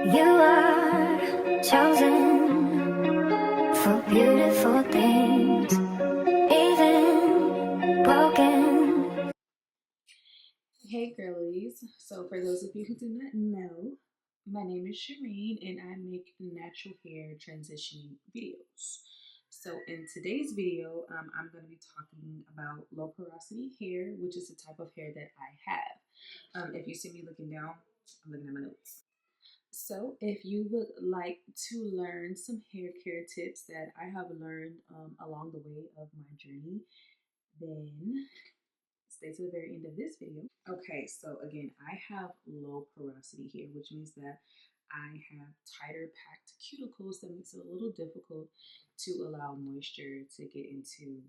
You are chosen for beautiful things, even broken. Hey girlies, so for those of you who do not know, my name is Shireen and I make natural hair transitioning videos. So in today's video, I'm going to be talking about low porosity hair, which is the type of hair that I have. If you see me looking down, I'm looking at my notes. So if you would like to learn some hair care tips that I have learned along the way of my journey, then stay to the very end of this video. Okay, so again, I have low porosity here, which means that I have tighter packed cuticles that makes it a little difficult to allow moisture to get into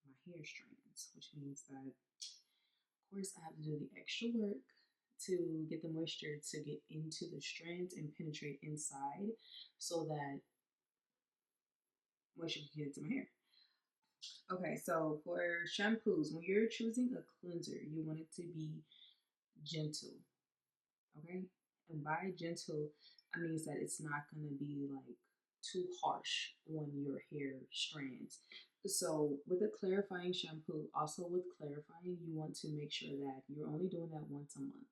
my hair strands, which means that, of course, I have to do the extra work to get the moisture to get into the strands and penetrate inside so that moisture can get into my hair. Okay, so for shampoos, when you're choosing a cleanser, you want it to be gentle. Okay, and by gentle, I means that it's not going to be like too harsh on your hair strands. So with a clarifying shampoo, also with clarifying, you want to make sure that you're only doing that once a month.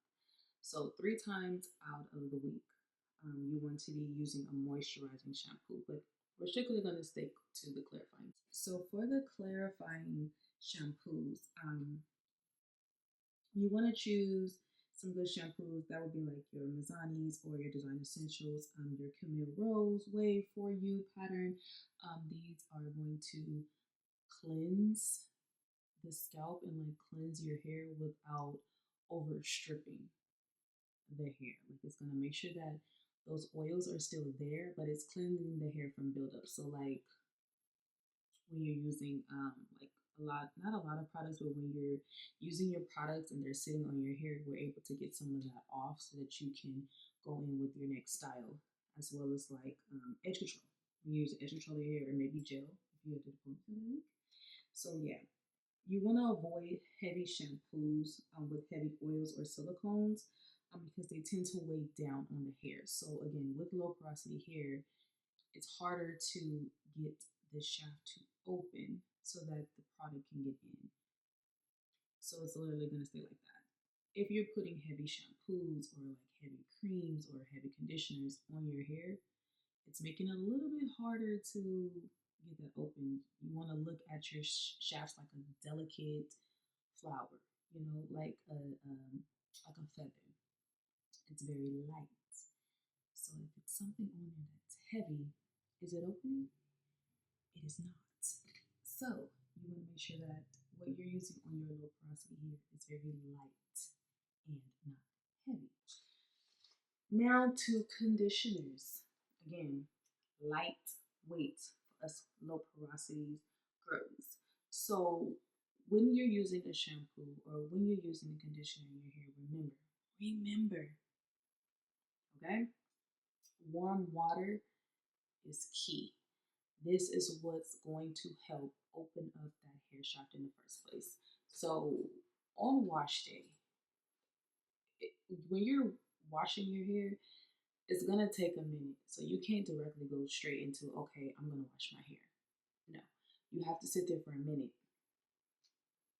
So 3 times out of the week, you want to be using a moisturizing shampoo, but we're strictly going to stick to the clarifying. So for the clarifying shampoos, you want to choose some good shampoos. That would be like your Mazanis or your Design Essentials, your Camille Rose Wave for You pattern. These are going to cleanse the scalp and like cleanse your hair without over stripping the hair. Like it's gonna make sure that those oils are still there, but it's cleansing the hair from buildup. So like when you're using like not a lot of products, but when you're using your products and they're sitting on your hair, we're able to get some of that off so that you can go in with your next style, as well as like edge control. You use edge control of your hair or maybe gel if you have to put it. So yeah, you want to avoid heavy shampoos with heavy oils or silicones because they tend to weigh down on the hair. So again, with low porosity hair, it's harder to get the shaft to open so that the product can get in. So it's literally going to stay like that. If you're putting heavy shampoos or like heavy creams or heavy conditioners on your hair, it's making it a little bit harder to get that open. You want to look at your shafts like a delicate flower, like a feather. It's very light. So if it's something on there that's heavy, is it opening? It is not. So you want to make sure that what you're using on your low porosity hair is very light and not heavy. Now to conditioners. Again, lightweight for us low porosity girls. So when you're using a shampoo or when you're using a conditioner in your hair, remember, okay? Warm water is key. This is what's going to help open up that hair shaft in the first place. So on wash day, when you're washing your hair, it's gonna take a minute. So you can't directly go straight into, okay, I'm gonna wash my hair. No, you have to sit there for a minute.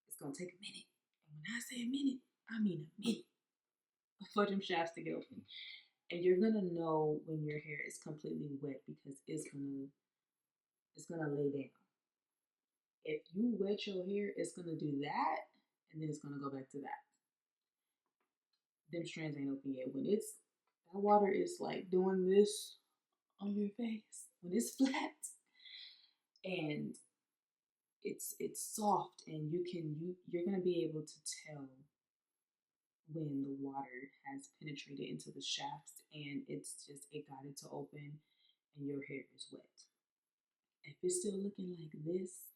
It's gonna take a minute. And when I say a minute, I mean a minute for them shafts to get open. And you're gonna know when your hair is completely wet because it's gonna lay down. If you wet your hair, it's gonna do that, and then it's gonna go back to that. Them strands ain't open yet. When it's that water is like doing this on your face, when it's flat and it's soft, and you're gonna be able to tell when the water has penetrated into the shafts and it got it to open and your hair is wet. If it's still looking like this,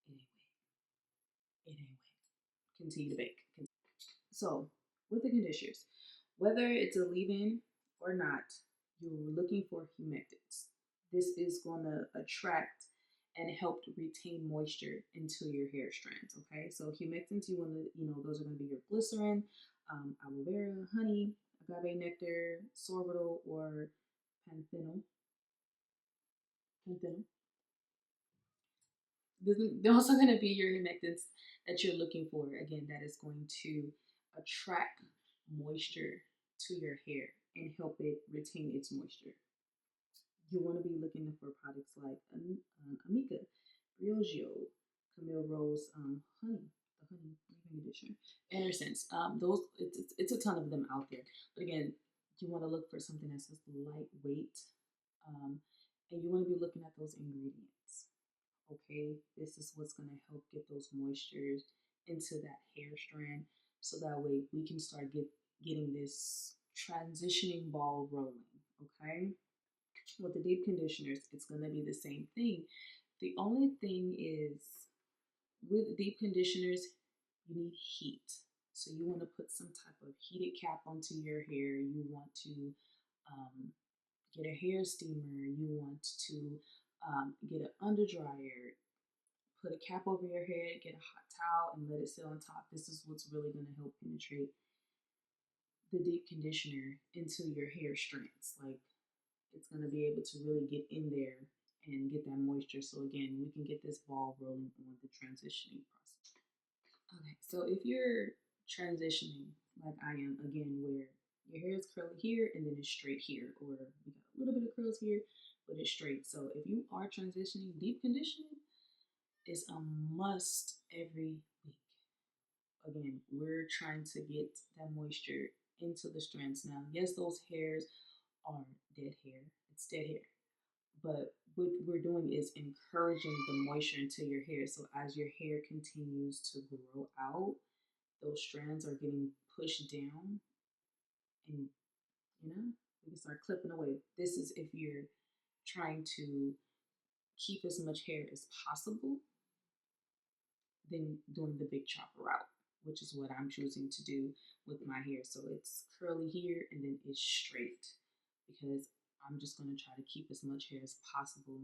it ain't wet. It ain't wet. Continue to bake. So with the conditioners, whether it's a leave-in or not, you're looking for humectants. This is going to attract and help to retain moisture into your hair strands. Okay, so humectants, you want to, those are going to be your glycerin, aloe vera, honey, agave nectar, sorbitol, or panthenol. Panthenol. They're also going to be your humectants that you're looking for. Again, that is going to attract moisture to your hair and help it retain its moisture. You want to be looking for products like Amica, Briogeo, Camille Rose, honey, the honey conditioner, Anderson's. Those it's a ton of them out there. But again, you want to look for something that's just lightweight, and you want to be looking at those ingredients. Okay, this is what's going to help get those moistures into that hair strand, so that way we can start getting this transitioning ball rolling. Okay, with the deep conditioners, it's going to be the same thing. The only thing is, with deep conditioners, you need heat. So you want to put some type of heated cap onto your hair. You want to get a hair steamer. You want to get an under dryer. Put a cap over your head, get a hot towel, and let it sit on top. This is what's really going to help penetrate the deep conditioner into your hair strands. Like, it's going to be able to really get in there and get that moisture. So again, we can get this ball rolling on the transitioning process. Okay, so if you're transitioning like I am, again, where your hair is curly here and then it's straight here, or you got a little bit of curls here, but it's straight. So if you are transitioning, deep conditioning is a must every week. Again, we're trying to get that moisture into the strands. Now, yes, those hairs are dead hair. It's dead hair. But what we're doing is encouraging the moisture into your hair. So as your hair continues to grow out, those strands are getting pushed down, and you know, we can start clipping away. This is if you're trying to keep as much hair as possible, then doing the big chopper route, which is what I'm choosing to do with my hair. So it's curly here and then it's straight, because I'm just going to try to keep as much hair as possible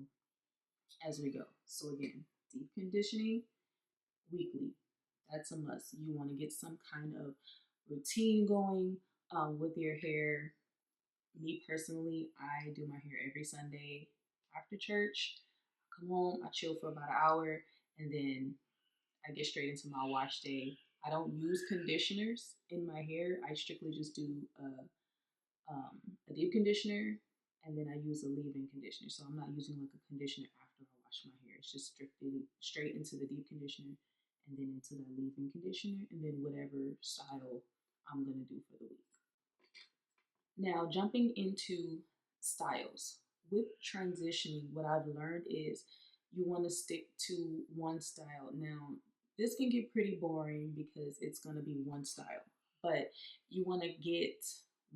as we go. So again, deep conditioning weekly. That's a must. You want to get some kind of routine going with your hair. Me personally, I do my hair every Sunday after church. I come home, I chill for about an hour, and then I get straight into my wash day. I don't use conditioners in my hair. I strictly just do a deep conditioner, and then I use a leave-in conditioner. So I'm not using like a conditioner after I wash my hair. It's just strictly straight into the deep conditioner and then into the leave-in conditioner, and then whatever style I'm gonna do for the week. Now, jumping into styles. With transitioning, what I've learned is you want to stick to one style. Now, this can get pretty boring because it's going to be one style, but you want to get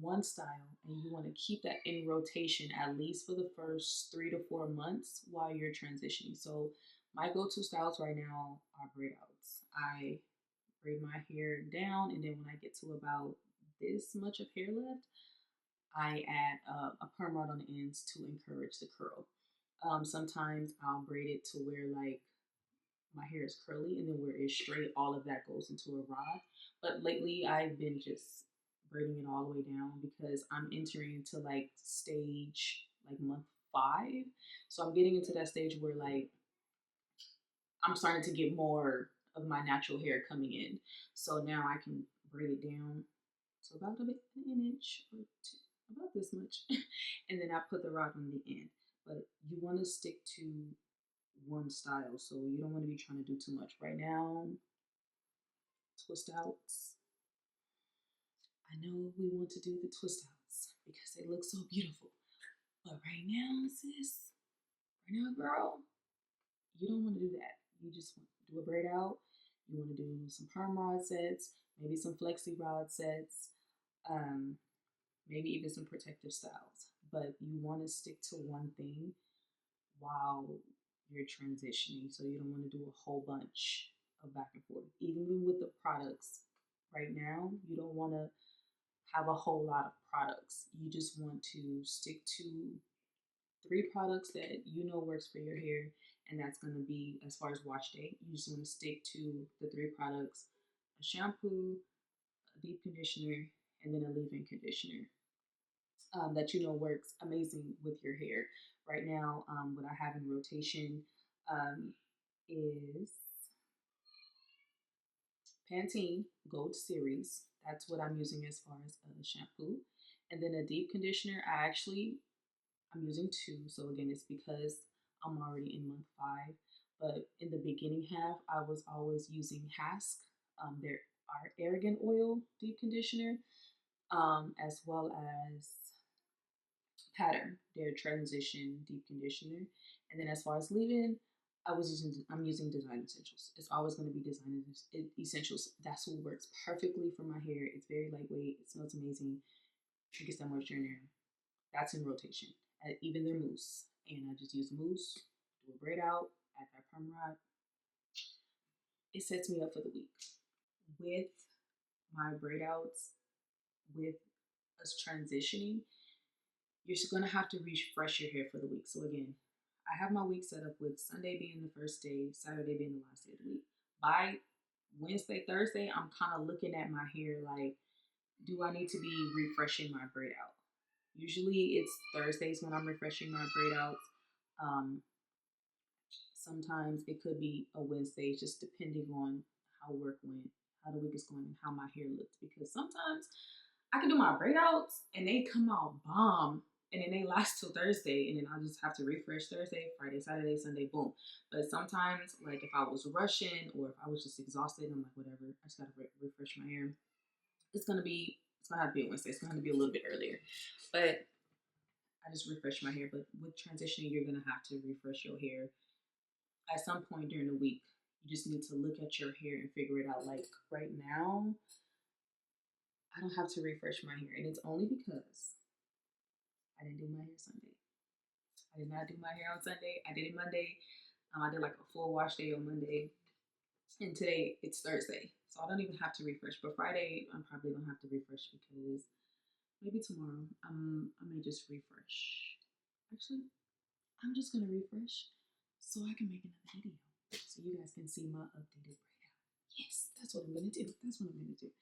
one style and you want to keep that in rotation at least for the first 3 to 4 months while you're transitioning. So, my go to styles right now are braid outs. I braid my hair down, and then when I get to about this much of hair left, I add a perm rod on the ends to encourage the curl. Sometimes I'll braid it to where like my hair is curly, and then where it's straight, all of that goes into a rod. But lately I've been just braiding it all the way down because I'm entering into like stage like month 5. So I'm getting into that stage where like I'm starting to get more of my natural hair coming in. So now I can braid it down to about an inch or two, about this much, and then I put the rod on the end. But you want to stick to one style, so you don't want to be trying to do too much. Right now, twist outs. I know we want to do the twist outs because they look so beautiful, but right now, sis, right now, girl, you don't want to do that. You just want to do a braid out. You want to do some perm rod sets, maybe some flexi rod sets. Maybe even some protective styles, but you want to stick to one thing while you're transitioning. So you don't want to do a whole bunch of back and forth. Even with the products right now, you don't want to have a whole lot of products. You just want to stick to 3 products that you know works for your hair, and that's going to be, as far as wash day, you just want to stick to the 3 products: a shampoo, a deep conditioner, and then a leave-in conditioner that works amazing with your hair. Right now, what I have in rotation um, is Pantene Gold Series. That's what I'm using as far as a shampoo. And then a deep conditioner, I'm using two. So again, it's because I'm already in month 5. But in the beginning half, I was always using Hask, their argan oil deep conditioner, as well as Pattern, their transition deep conditioner. And then as far as leave-in, I'm using Design Essentials. It's always going to be Design Essentials. That's what works perfectly for my hair. It's very lightweight. It smells amazing. It gets that moisture in there. That's in rotation. Even their mousse, and I just use mousse, do a braid out, add that perm rod. It sets me up for the week. With my braid outs, with us transitioning, you're going to have to refresh your hair for the week. So again, I have my week set up with Sunday being the first day, Saturday being the last day of the week. By Wednesday, Thursday, I'm kind of looking at my hair like, do I need to be refreshing my braid out? Usually it's Thursdays when I'm refreshing my braid outs. Sometimes it could be a Wednesday, just depending on how work went, how the week is going, and how my hair looks. Because sometimes I can do my braid outs and they come out bomb, and then they last till Thursday, and then I just have to refresh Thursday, Friday, Saturday, Sunday, boom. But sometimes, like if I was rushing or if I was just exhausted, I'm like, whatever, I just gotta refresh my hair. It's gonna have to be a Wednesday. It's gonna have to be a little bit earlier, but I just refresh my hair. But with transitioning, you're gonna have to refresh your hair at some point during the week. You just need to look at your hair and figure it out. Like right now, I don't have to refresh my hair, and it's only because I didn't do my hair Sunday. I did not do my hair on Sunday. I did it Monday. I did like a full wash day on Monday, and today it's Thursday, so I don't even have to refresh. But Friday, I'm probably gonna have to refresh because maybe tomorrow I may just refresh. Actually, I'm just gonna refresh so I can make another video, so you guys can see my updated braid out. Yes, that's what I'm gonna do. That's what I'm gonna do.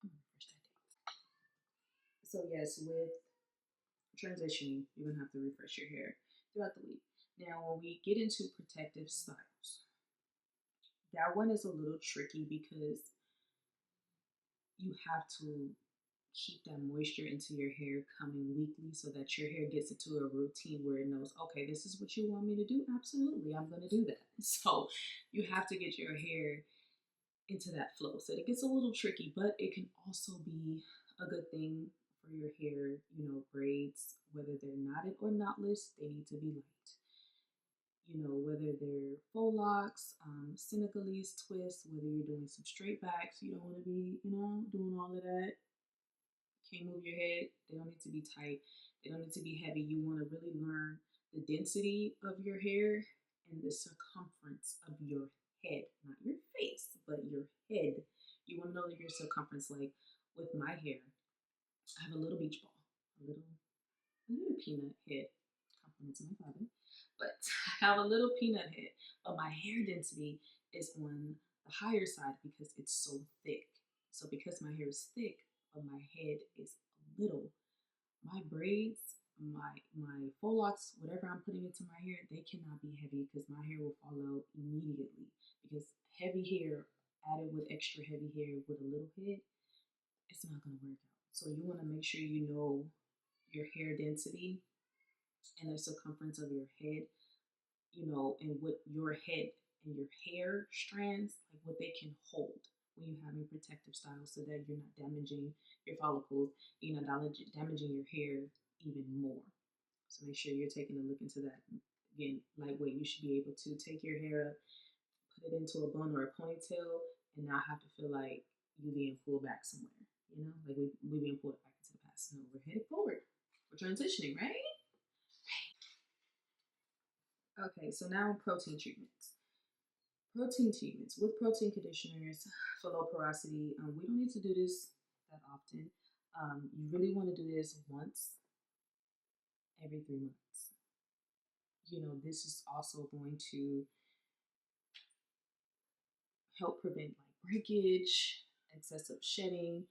I'm gonna refresh that day. So yes, with transitioning, you're gonna have to refresh your hair throughout the week. Now, when we get into protective styles, that one is a little tricky because you have to keep that moisture into your hair coming weekly so that your hair gets into a routine where it knows, okay, this is what you want me to do. Absolutely, I'm going to do that. So you have to get your hair into that flow. So it gets a little tricky, but it can also be a good thing for your hair. Braids, whether they're knotted or knotless, they need to be light. Whether they're faux locks, Senegalese twists, whether you're doing some straight backs, you don't want to be, doing all of that. Can't move your head. They don't need to be tight. They don't need to be heavy. You want to really learn the density of your hair and the circumference of your head, not your face, but your head. You want to know your circumference. Like with my hair, I have a little beach ball, a little peanut head. Compliment to my father, but I have a little peanut head. But my hair density is on the higher side because it's so thick. So because my hair is thick, but my head is little, my braids, my faux locks, whatever I'm putting into my hair, they cannot be heavy because my hair will fall out immediately. Because heavy hair added with extra heavy hair with a little head, it's not going to work out. So you want to make sure you know your hair density and the circumference of your head, and what your head and your hair strands, like what they can hold when you're having protective styles, so that you're not damaging your follicles, you're not damaging your hair even more. So make sure you're taking a look into that. Again, lightweight, you should be able to take your hair up, put it into a bun or a ponytail, and not have to feel like you being pulled back somewhere. Like we being pulled back into the past. No, we're headed forward. We're transitioning, right? Okay, so now protein treatments. Protein treatments with protein conditioners for low porosity. We don't need to do this that often. You really want to do this once every 3 months. This is also going to help prevent like breakage, excessive shedding.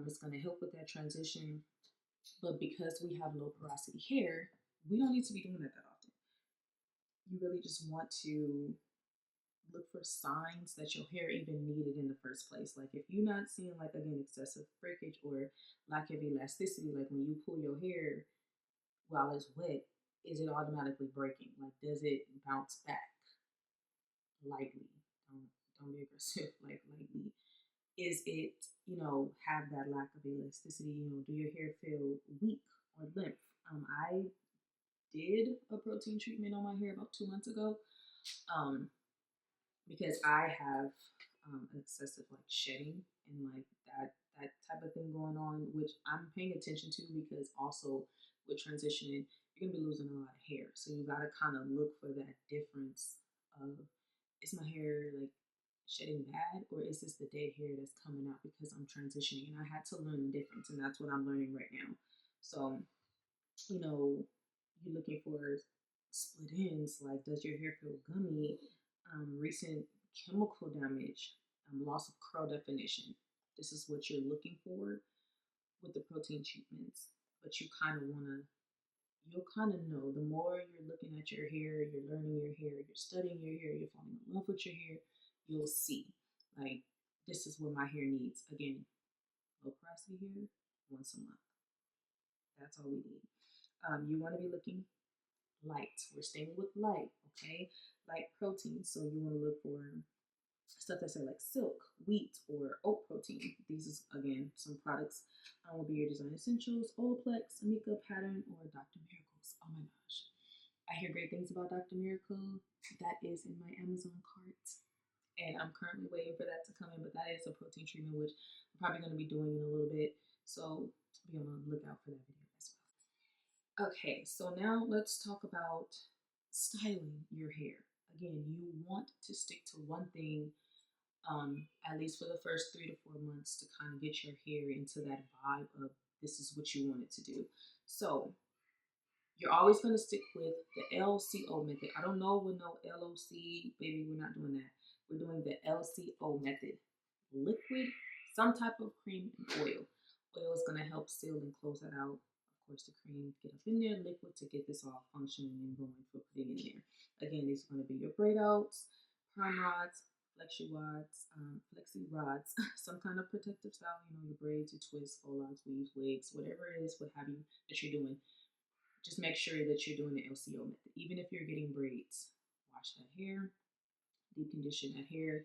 It's going to help with that transition. But because we have low porosity hair, we don't need to be doing that often. You really just want to look for signs that your hair even needed in the first place. Like if you're not seeing, like, again, excessive breakage or lack of elasticity, like when you pull your hair while it's wet, is it automatically breaking? Like, does it bounce back lightly? Don't be aggressive, like lightly. Is it, have that lack of elasticity? Do your hair feel weak or limp? I did a protein treatment on my hair about 2 months ago. Because I have excessive like shedding and like that type of thing going on, which I'm paying attention to because also with transitioning, you're gonna be losing a lot of hair. So you gotta kind of look for that difference of, is my hair like shedding bad, or is this the dead hair that's coming out because I'm transitioning? And I had to learn the difference, and that's what I'm learning right now. So, you're looking for split ends, like does your hair feel gummy, recent chemical damage, loss of curl definition. This is what you're looking for with the protein treatments. But you'll kind of know the more you're looking at your hair, you're learning your hair, you're studying your hair, you're falling in love with your hair, you'll see, like, this is what my hair needs. Again, low porosity hair, once a month. That's all we need. You want to be looking light. We're staying with light, okay? Light protein. So you want to look for stuff that say like silk, wheat, or oat protein. These is, again, some products will be your Design Essentials, Olaplex, Amika Pattern, or Dr. Miracles. Oh my gosh. I hear great things about Dr. Miracle. That is in my Amazon cart. And I'm currently waiting for that to come in, but that is a protein treatment, which I'm probably going to be doing in a little bit. So be on the lookout for that video as well. Okay, so now let's talk about styling your hair. Again, you want to stick to one thing, at least for the first 3 to 4 months, to kind of get your hair into that vibe of this is what you want it to do. So you're always going to stick with the LCO method. I don't know with no LOC, baby, we're not doing that. We're doing the LCO method. Liquid, some type of cream, and oil. Oil is going to help seal and close that out. Of course, the cream, get up in there, liquid to get this all functioning and going for putting in there. Again, these are going to be your braid outs, perm rods, flexi rods, some kind of protective style, your braids, your twists, faux locks, weaves, wigs, whatever it is, what have you, that you're doing. Just make sure that you're doing the LCO method. Even if you're getting braids, wash that hair, deep condition that hair,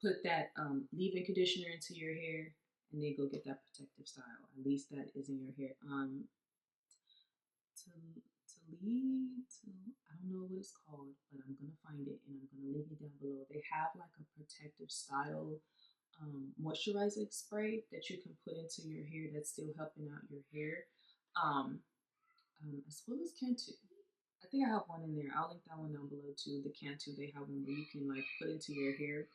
put that leave-in conditioner into your hair, and then go get that protective style. At least that is in your hair. I don't know what it's called, but I'm gonna find it and I'm gonna link it down below. They have like a protective style moisturizing spray that you can put into your hair that's still helping out your hair. As well as Cantu. I think I have one in there. I'll link that one down below too. The Cantu, they have one where you can like put into your hair.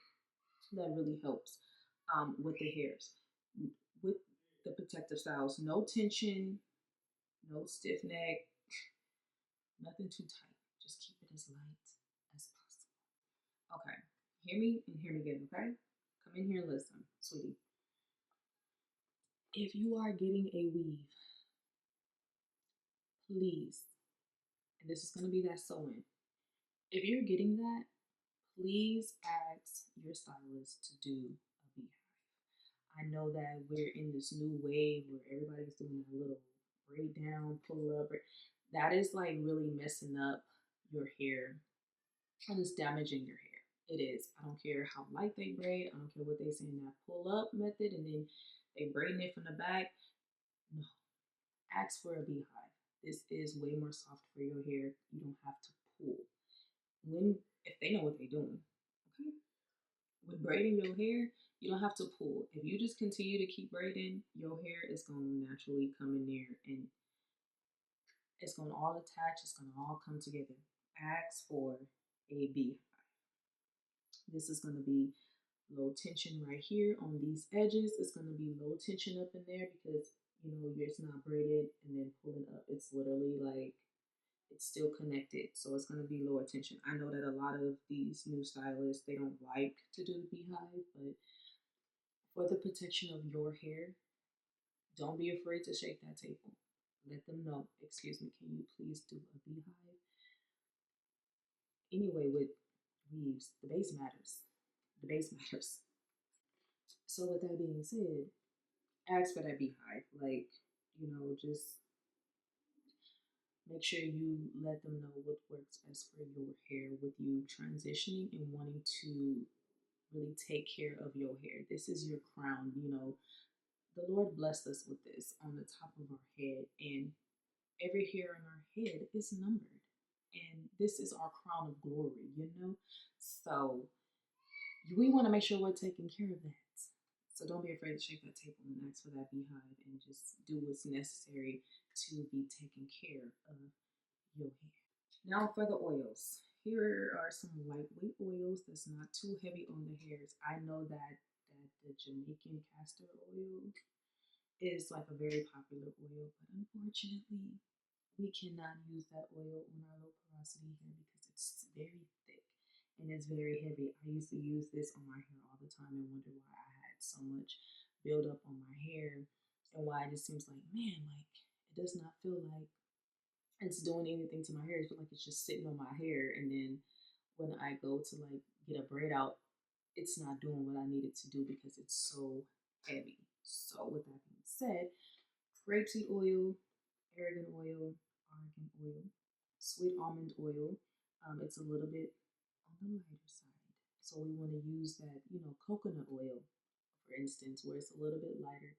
That really helps with the hairs. With the protective styles, no tension, no stiff neck, nothing too tight. Just keep it as light as possible. Okay, hear me and hear me again, okay? Come in here and listen, sweetie. If you are getting a weave, please, and this is going to be that sew-in. If you're getting that, please ask your stylist to do a beehive. I know that we're in this new wave where everybody's doing a little braid down, pull up. That is like really messing up your hair and it's damaging your hair. It is. I don't care how light they braid. I don't care what they say in that pull up method and then they braiding it from the back. No, ask for a beehive. This is way more soft for your hair. You don't have to pull. If they know what they're doing, okay? With braiding your hair, you don't have to pull. If you just continue to keep braiding, your hair is going to naturally come in there and it's going to all attach. It's going to all come together. Ask for a beehive. This is going to be low tension right here on these edges. It's going to be low tension up in there because, it's not braided and then pulling up. It's literally like it's still connected, so it's going to be lower tension. I know that a lot of these new stylists, they don't like to do the beehive, but For the protection of your hair, don't be afraid to shake that table. Let them know, excuse me, can you please do a beehive? Anyway, with weaves, the base matters. The base matters. So with that being said, ask for that beehive. Like, just make sure you let them know what works best for your hair with you transitioning and wanting to really take care of your hair. This is your crown. The Lord blessed us with this on the top of our head, and every hair on our head is numbered. And this is our crown of glory. So we want to make sure we're taking care of that. So don't be afraid to shake that table and ask for that beehive and just do what's necessary to be taking care of your hair. Now for the oils. Here are some lightweight oils that's not too heavy on the hairs. I know that the Jamaican castor oil is like a very popular oil, but unfortunately, we cannot use that oil on our low porosity hair because it's very thick and it's very heavy. I used to use this on my hair all the time and wonder why I had so much buildup on my hair and why it just seems like, man, like it does not feel like it's doing anything to my hair. It feels like it's just sitting on my hair. And then when I go to like get a braid out, it's not doing what I need it to do because it's so heavy. So with that being said, grapeseed oil, argan oil, sweet almond oil. It's a little bit on the lighter side. So we want to use that, coconut oil, for instance, where it's a little bit lighter.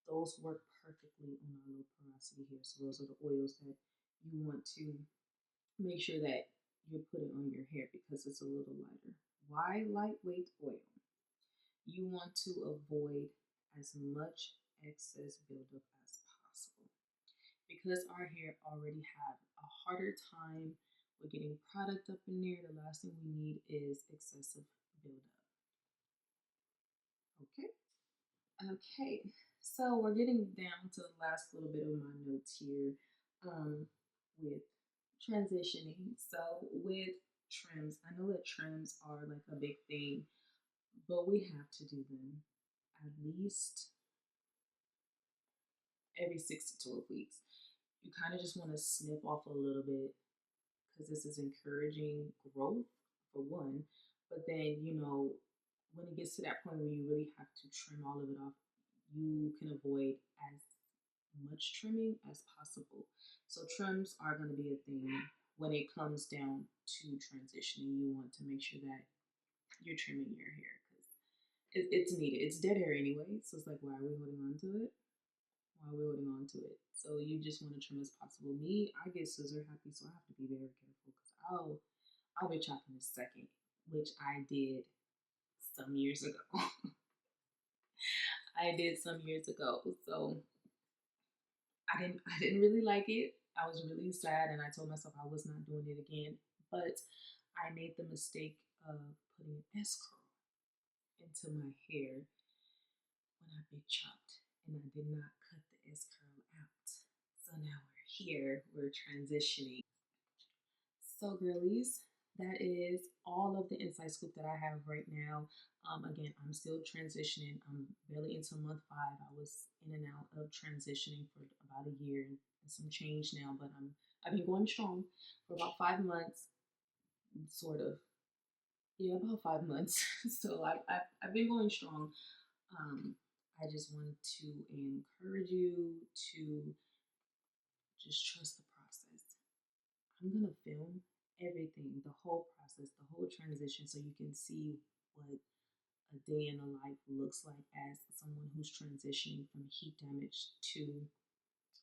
Those work perfectly on our low porosity hair. So those are the oils that you want to make sure that you're putting on your hair because it's a little lighter. Why lightweight oil? You want to avoid as much excess buildup as possible. Because our hair already have a harder time with getting product up in there, the last thing we need is excessive buildup. Okay? Okay, so we're getting down to the last little bit of my notes here with transitioning. So with trims, I know that trims are like a big thing, but we have to do them at least every 6 to 12 weeks. You kind of just want to snip off a little bit because this is encouraging growth for one. But then, when it gets to that point where you really have to trim all of it off, you can avoid as much trimming as possible. So trims are going to be a thing when it comes down to transitioning. You want to make sure that you're trimming your hair because it's needed. It's dead hair anyway, so it's like, why are we holding on to it? Why are we holding on to it? So you just want to trim as possible. Me, I get scissor happy, so I have to be very careful because I'll be chopping a second, which I did some years ago. I did some years ago. So I didn't really like it. I was really sad and I told myself I was not doing it again. But I made the mistake of putting an S curl into my hair when I big chopped and I did not cut the S curl out. So now we're here, we're transitioning. So girlies, that is all of the inside scoop that I have right now. Again, I'm still transitioning. I'm barely into month 5. I was in and out of transitioning for about a year and some change now, but I've been going strong for about 5 months, sort of. Yeah, about 5 months. So I've been going strong. I just want to encourage you to just trust the process. I'm gonna film everything, the whole process, the whole transition, so you can see what a day in the life looks like as someone who's transitioning from heat damage to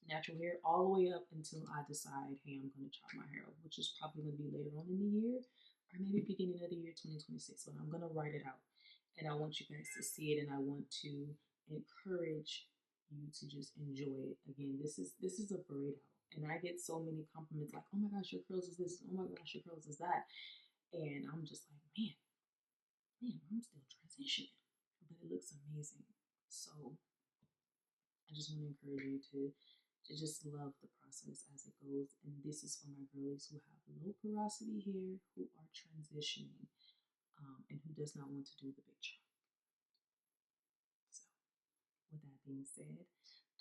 natural hair, all the way up until I decide, hey, I'm gonna chop my hair off, which is probably gonna be later on in the year, or maybe beginning of the year 2026. But I'm gonna write it out, and I want you guys to see it, and I want to encourage you to just enjoy it. Again, this is a braid out. And I get so many compliments like, oh my gosh, your curls is this. Oh my gosh, your curls is that. And I'm just like, man, I'm still transitioning. But it looks amazing. So I just want to encourage you to just love the process as it goes. And this is for my girlies who have low porosity hair, who are transitioning, and who does not want to do the big chop. So being said,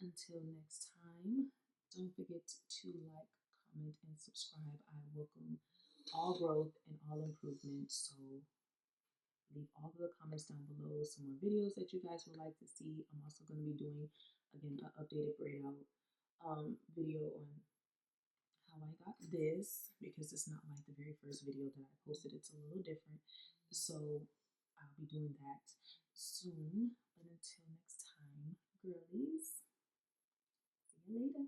until next time, don't forget to like, comment, and subscribe. I welcome all growth and all improvement. So leave all of the comments down below, some more videos that you guys would like to see. I'm also going to be doing, again, an updated braid out video on how I got this, because it's not like the very first video that I posted. It's a little different. So I'll be doing that soon. But until next time, girlies, see you later.